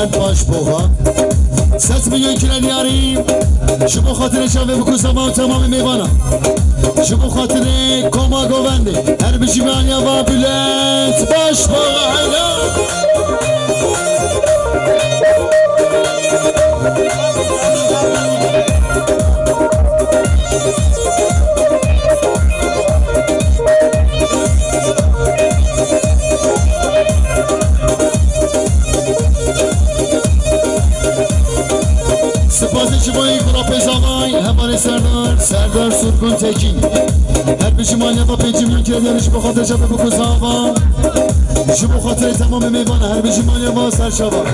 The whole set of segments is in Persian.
باش بوها سس میگن که نیاریم شما خاطر شب بکن زمان تمام میوانم شما خاطر کما گونده هر بشی معنی و بلند باش بوها حیلا سردار سرگون تکی هر بشی مالی با 5 میلیون کردنش به خاطر شب بکن زمان شما خاطر تمام میوانه هر بشی مالی با سر شبا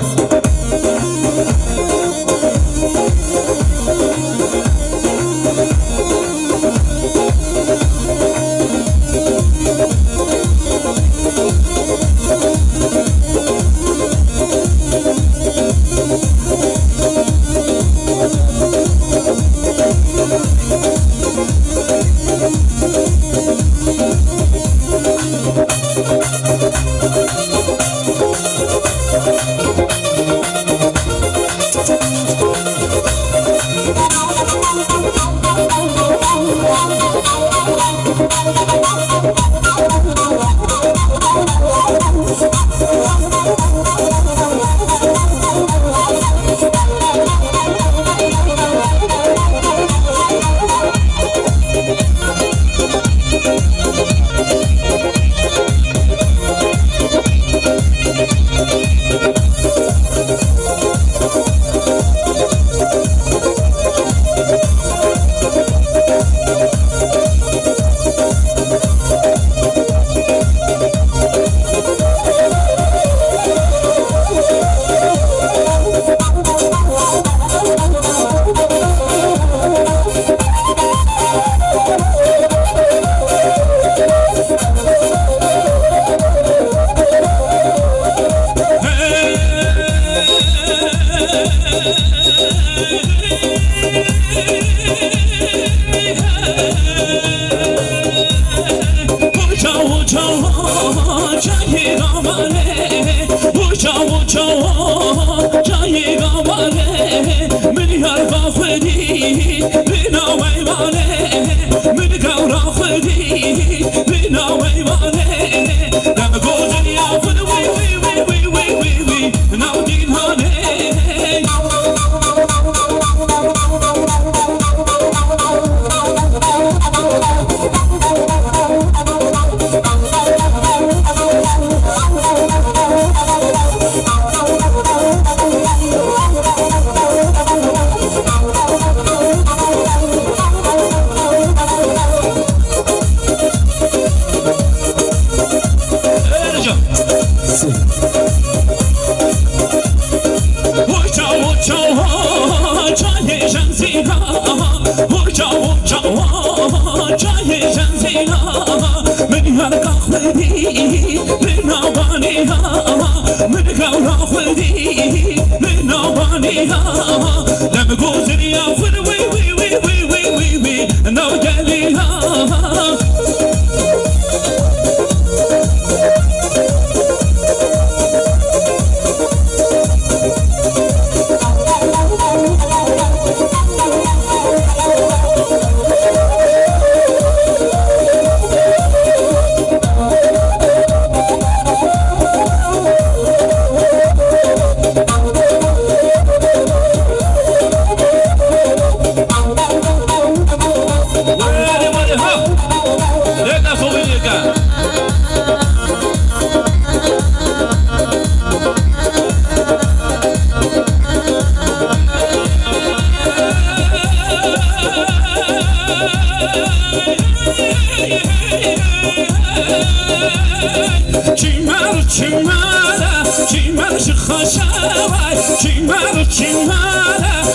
چیمر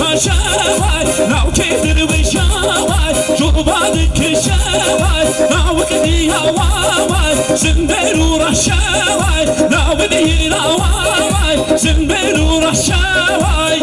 خشاوي لو كدر بشاوي جوباد كشاوي لو كدي هواوي زنبر ورشاوي لو بدي هواوي زنبر ورشاوي